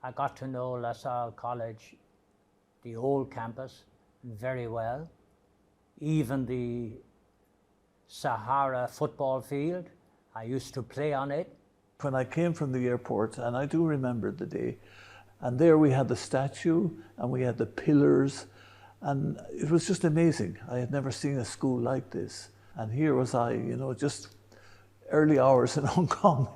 I got to know LaSalle College, the old campus, very well. Even the Sahara football field, I used to play on it. When I came from the airport, and I do remember the day, and there we had the statue and we had the pillars, and it was just amazing. I had never seen a school like this. And here was I, you know, just early hours in Hong Kong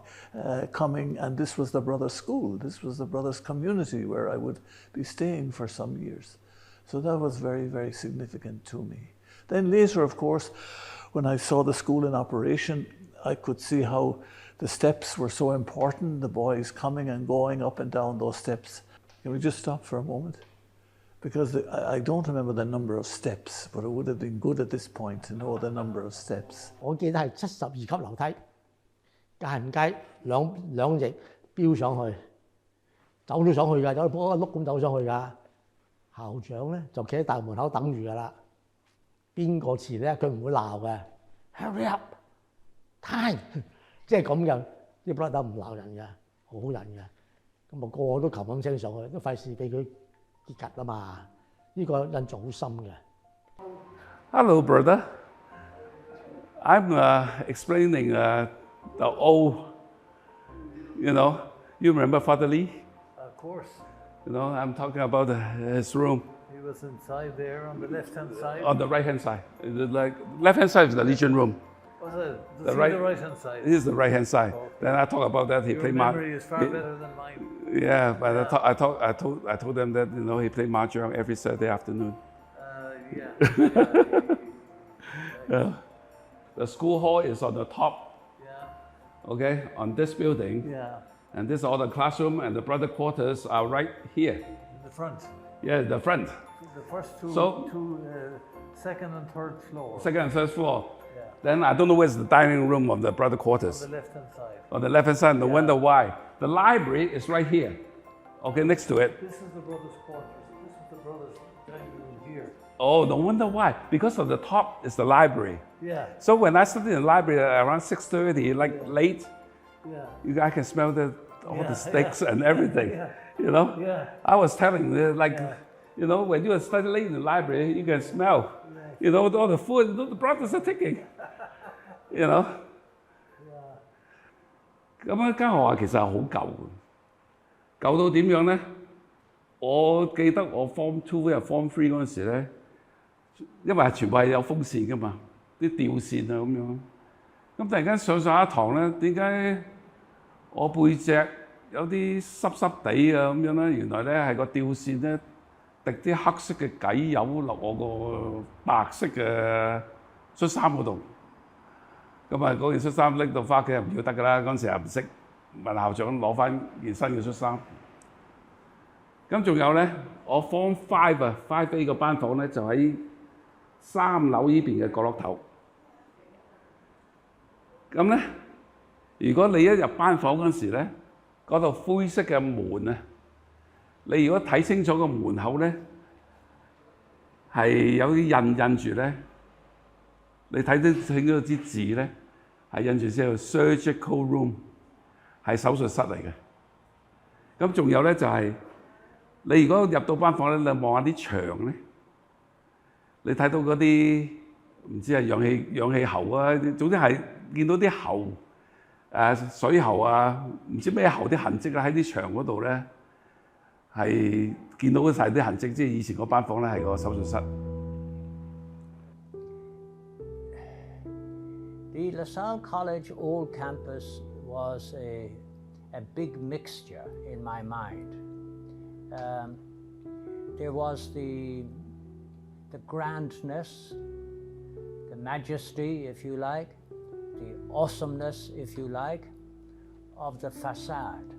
coming, and this was the Brothers School. This was the Brothers community where I would be staying for some years. So that was very, very significant to me. Then later, of course, when I saw the school in operation, I could see how the steps were so important, the boys coming and going up and down those steps. Can we just stop for a moment? Because I don't remember the number of steps, but it would have been good at this point to know the number of steps. 我記得係72級樓梯，間唔街兩翼飆上去，走到上去㗎，走到嗰個碌咁走上去㗎。校長咧就企喺大門口等住㗎啦。邊個遲咧，佢唔會鬧嘅。Hurry up, time 即係咁嘅，啲 brother 唔鬧人嘅，好人嘅。咁啊個個都冚冚聲上去，都費事俾佢結吉啊嘛。呢個印象好深嘅。Hello, brother. I'm explaining the old, you know, you remember Father Lee? Of course. You know, I'm talking about his room. He was inside there on the left-hand side. On the right-hand side. Like, left-hand side is the Legion room. Was it? The right-hand side. This is the right-hand side. Okay. Then I talk about that. He Your played memory is far better than mine. Yeah, but yeah. I told them that, you know, he played mahjong every Saturday afternoon. Yeah. Yeah. The school hall is on the top. Yeah. Okay, on this building. Yeah. And this is all the classroom, and the brother quarters are right here. In the front. Yeah, the front. The first two, second and third floor. Second and third floor. Yeah. Then I don't know where's the dining room of the brother quarters. On the left-hand side. On the left-hand side, and I wonder why. The library is right here. Okay, next to it. This is the brothers' quarters. This is the brothers' dining room here. Oh, no wonder why. Because of the top is the library. Yeah. So when I studied in the library around 6:30, like late, yeah. I can smell all the sticks and everything. Yeah. You know? Yeah. I was telling you, like, you know, when you study late in the library, you can smell, you know, all the food the brothers are taking. You know? 咁樣間學校其實係好舊嘅，舊到點樣咧？我記得我 Form 2入 Form 3嗰陣時咧，因為全部係有風扇㗎嘛，啲吊扇啊咁樣。咁突然間上一堂咧，點解我背脊有啲濕濕地啊咁樣咧？原來咧係個吊扇咧滴啲黑色嘅偈油落我個白色嘅恤衫嗰度。咁啊，嗰件恤衫拎到翻屋企又唔要得㗎啦，嗰陣時又唔識問校長攞翻件新嘅恤衫。咁仲有咧，我 Form 5啊，5A 個班房咧就喺3樓呢邊嘅角落頭。咁咧，如果你一入班房嗰陣時咧，嗰度灰色嘅門啊，你如果睇清楚個門口咧，係有啲印住咧，你睇得清楚啲字咧，係印住寫做 surgical room， 係手術室嚟嘅。咁仲有咧就係、你如果入到班房咧，你望下啲牆咧，你睇到嗰啲唔知係氧氣喉啊，總之係見到啲喉水喉啊，唔知咩喉啲痕跡啦，喺啲牆嗰度咧係見到晒啲痕跡，即係以前嗰班房咧係個手術室。The LaSalle College old campus was a big mixture in my mind. There was the grandness, the majesty, if you like, the awesomeness, if you like, of the facade.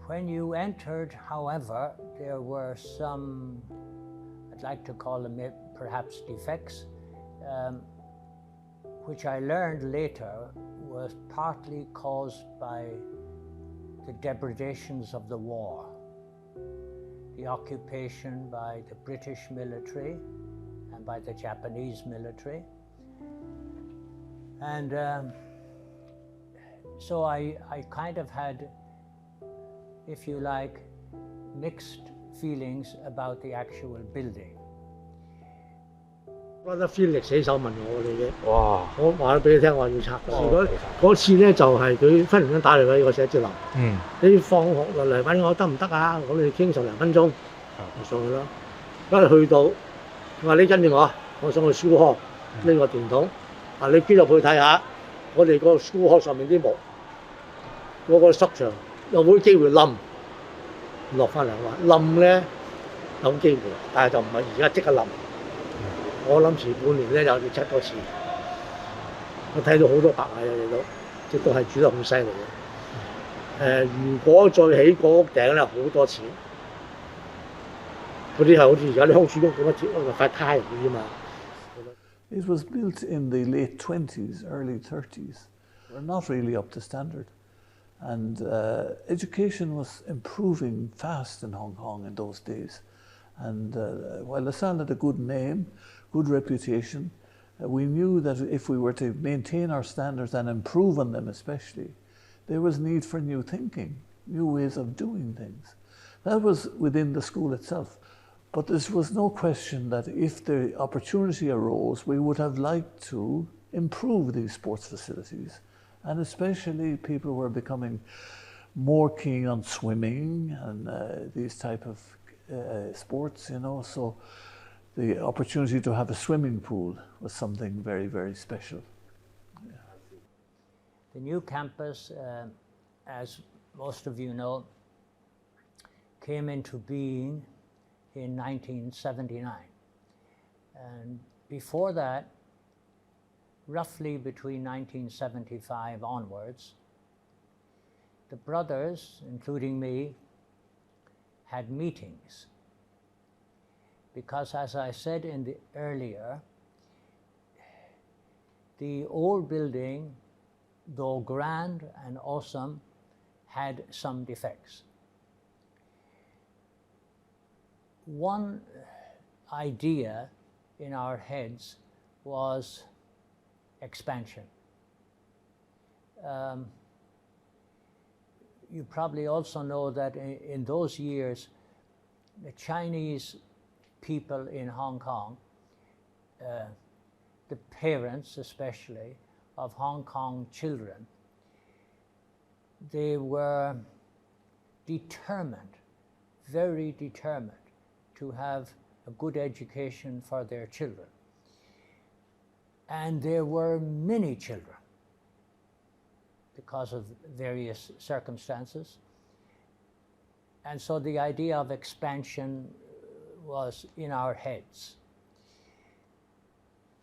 When you entered, however, there were some, I'd like to call them perhaps defects, which I learned later was partly caused by the depredations of the war, the occupation by the British military and by the Japanese military. And So I kind of had, if you like, mixed feelings about the actual building. Brother Felix 起手問我哋嘅，哇！我話咗俾你聽，我話要拆。哦嗰次咧就係佢忽然間打嚟俾個寫字樓，嗯，你放學落嚟揾我得唔得啊？我哋傾10零分鐘，就上去啦。一去到，佢話你跟住我想去 school hall 呢個電筒，啊你捐入去睇下，我哋個 school hall 上面啲木，嗰個濕牆有冇機會冧？落翻嚟話冧咧有機會，但係就唔係而家即刻冧。我諗遲半年咧又要測多次。我睇到好多白蟻啊，你都即都係煮得好犀利嘅。如果再起個屋頂咧，好多錢。嗰啲係好似而家啲鄉村屋咁一塊胎嚟嘅啫嘛。It was built in the late 20s, early 30s. We're not really up to standard. And education was improving fast in Hong Kong in those days. And while LaSalle had a good name, good reputation, we knew that if we were to maintain our standards and improve on them especially, there was need for new thinking, new ways of doing things. That was within the school itself. But there was no question that if the opportunity arose, we would have liked to improve these sports facilities. And especially people were becoming more keen on swimming and these type of sports, you know. So the opportunity to have a swimming pool was something very, very special. Yeah. The new campus, as most of you know, came into being in 1979. And before that, roughly between 1975 onwards, the brothers, including me, had meetings. Because as I said in the earlier, the old building, though grand and awesome, had some defects. One idea in our heads was expansion. You probably also know that in those years, the Chinese people in Hong Kong, the parents especially of Hong Kong children, they were determined, very determined to have a good education for their children. And there were many children because of various circumstances. And so the idea of expansion was in our heads.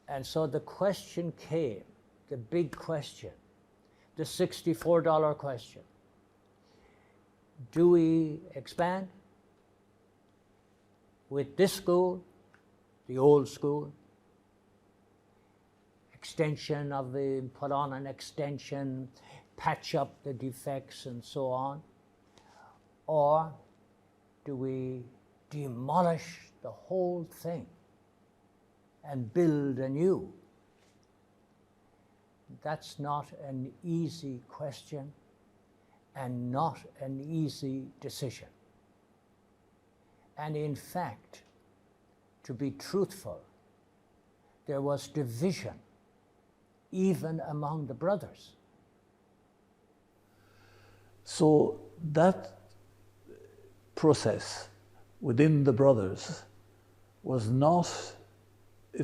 And so the question came, the big question, the $64 question. Do we expand with this school, the old school, extension of the, put on an extension, patch up the defects and so on? Or do we demolish the whole thing and build anew? That's not an easy question and not an easy decision. And in fact, to be truthful, there was division even among the brothers. So that process within the brothers was not,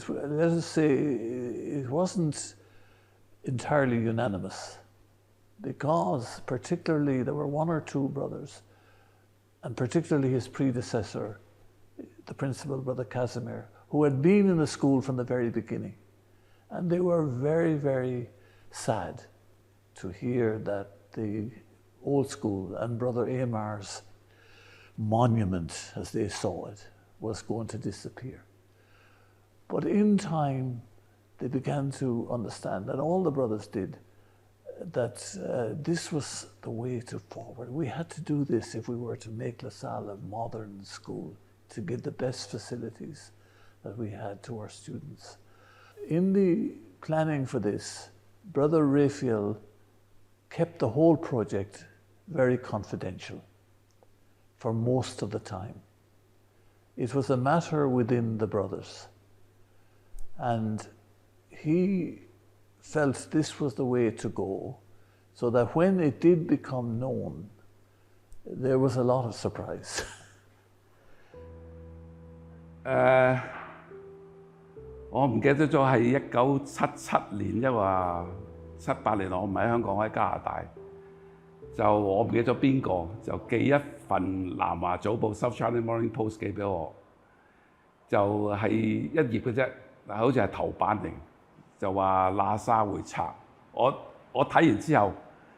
let us say, it wasn't entirely unanimous, because particularly there were one or two brothers, and particularly his predecessor, the principal, Brother Casimir, who had been in the school from the very beginning. And they were very, very sad to hear that the old school and Brother Amar's monument, as they saw it, was going to disappear. But in time, they began to understand, and all the brothers did, that this was the way to forward. We had to do this if we were to make LaSalle a modern school, to give the best facilities that we had to our students. In the planning for this, Brother Raphael kept the whole project very confidential for most of the time. It was a matter within the brothers, and he felt this was the way to go, so that when it did become known, there was a lot of surprise. 我唔記得咗係1977年，因為78年我唔喺香港，喺加拿大。就我唔記得咗邊個就寄一份南華早報 South China Morning Post 寄俾我，就係一頁嘅啫，嗱好似係頭版嚟，就話LaSalle會拆。我睇完之後，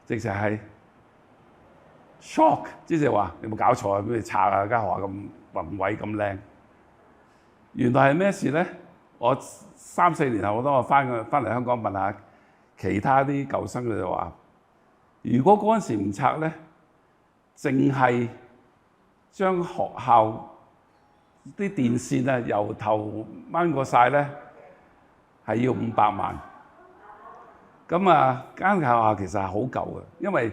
直情係 shock， 即係話你有冇搞錯啊？俾你拆啊！間學校咁宏偉咁靚，原來係咩事咧？我3、4年後，當我翻嚟香港問下其他啲舊生，佢就話：如果嗰陣時唔拆咧，淨係將學校啲電線啊由頭掹過晒咧，係要500萬。咁啊，間學校其實係好舊嘅，因為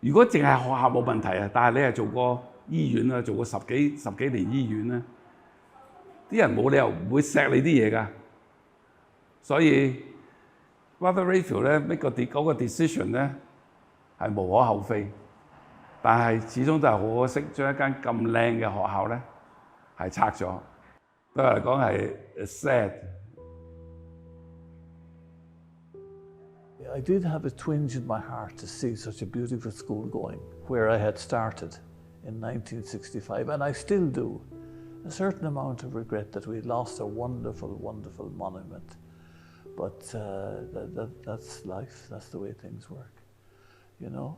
如果淨係學校冇問題啊，但係你係做過醫院啊，做過十幾年醫院咧，啲人冇理由唔會錫你啲嘢㗎。所以 Brother Raphael 咧 make 嗰個 decision 咧係無可厚非，但係始終都係好可惜，將一間咁靚嘅學校咧係拆咗，對我嚟講係 sad。I did have a twinge in my heart to see such a beautiful school going, where I had started in 1965, and I still do. A certain amount of regret that we lost a wonderful, wonderful monument. But that's life, that's the way things work, you know.